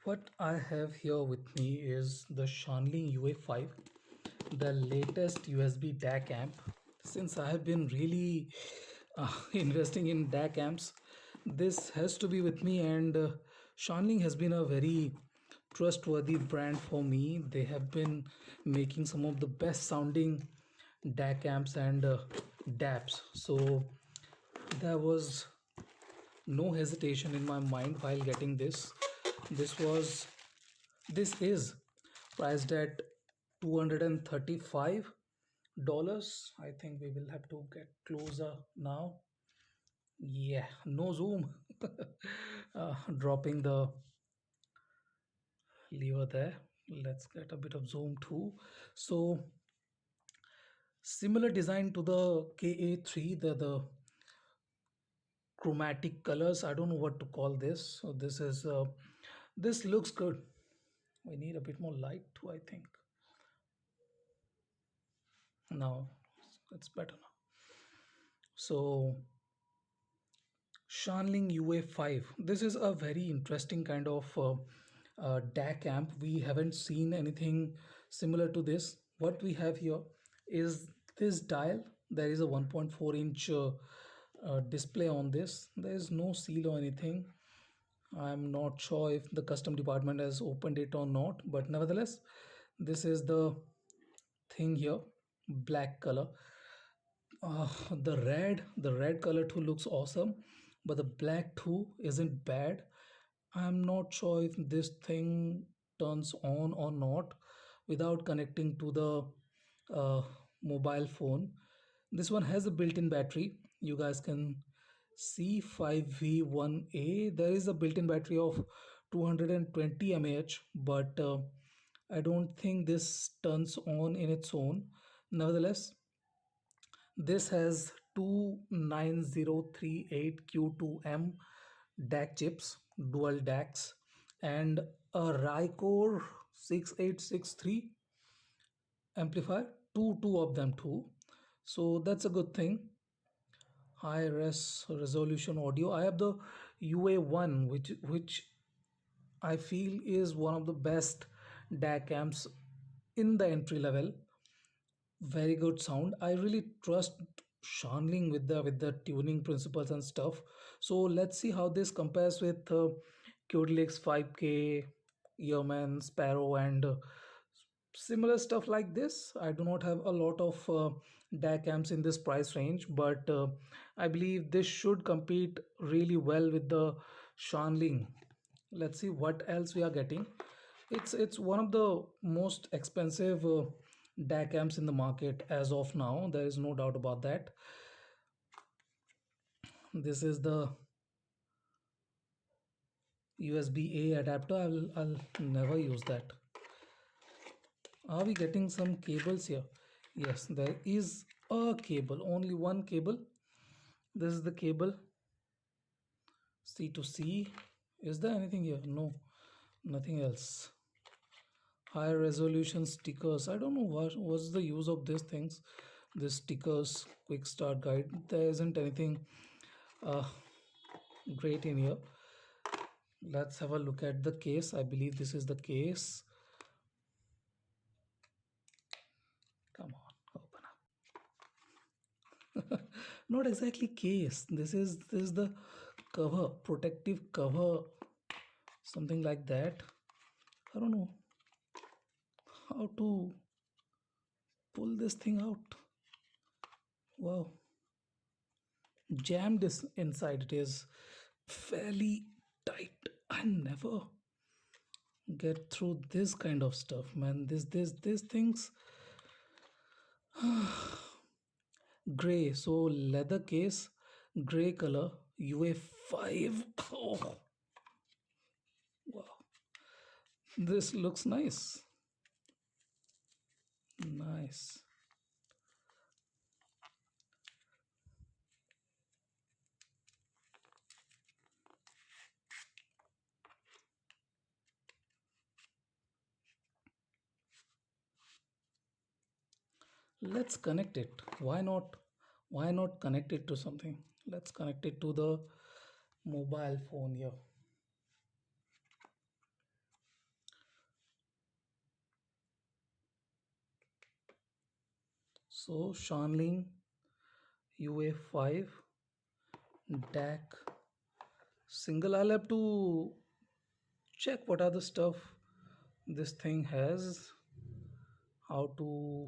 What I have here with me is the Shanling UA5, the latest USB DAC amp. Since I have been really investing in DAC amps, this has to be with me, and Shanling has been a very trustworthy brand for me. They have been making some of the best sounding DAC amps and DAPs. So there was no hesitation in my mind while getting this. This was this is priced at $235. I think we will have to get closer now. Yeah, no zoom. Dropping the lever there. Let's get a bit of zoom too. So similar design to the KA3, the chromatic colors. I don't know what to call this. So this looks good. We need a bit more light too, I think. Now it's better now. So Shanling UA5. This is a very interesting kind of DAC amp. We haven't seen anything similar to this. What we have here is this dial. There is a 1.4 inch display on this. There is no seal or anything. I'm not sure if the custom department has opened it or not, but nevertheless, this is the thing here, black color. The red color too looks awesome, but the black too isn't bad. I'm not sure if this thing turns on or not without connecting to the uh, mobile phone. This one has a built-in battery. You guys can see 5V1A. There is a built-in battery of 220 mAh, but I don't think this turns on in its own. Nevertheless, this has two 9038Q2M DAC chips, dual DACs, and a Rycore 6863 amplifier, two of them too. So that's a good thing. High resolution audio. I have the UA1, which I feel is one of the best DAC amps in the entry level. Very good sound. I really trust Shanling with the tuning principles and stuff. So let's see how this compares with Qdlix 5K, Yeoman, Sparrow, and similar stuff like this. I do not have a lot of DAC amps in this price range, but I believe this should compete really well with the Shanling. Let's see what else we are getting. It's one of the most expensive DAC amps in the market as of now. There is no doubt about that. This is the USB A adapter. I'll never use that. Are we getting some cables here? Yes, there is a cable, only one cable. This is the cable C to C. Is there anything here? No, nothing else. High resolution stickers. I don't know what's the use of these things. These stickers, quick start guide. There isn't anything uh, great in here. Let's have a look at the case. I believe this is the case. Come on, open up. Not exactly case. This is the cover, protective cover, something like that. I don't know how to pull this thing out. Wow, jammed is inside. It is fairly tight. I never get through this kind of stuff, man. These things. Gray, so leather case, gray color, UA5. Oh wow, this looks nice. Nice. Let's connect it. Why not connect it to something? Let's connect it to the mobile phone here. So Shanling UA5 DAC single. I'll have to check what are the stuff this thing has. How to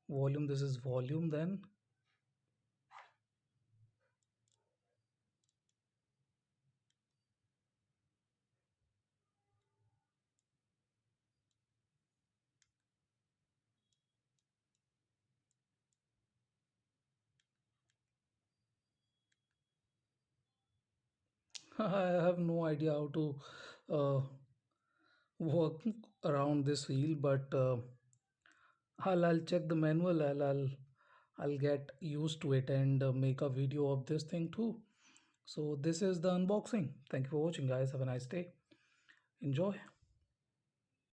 volume, this is volume. Then I have no idea how to uh, work around this wheel, but I'll check the manual. I'll get used to it and make a video of this thing too. So this is the unboxing. Thank you for watching, guys. Have a nice day. Enjoy.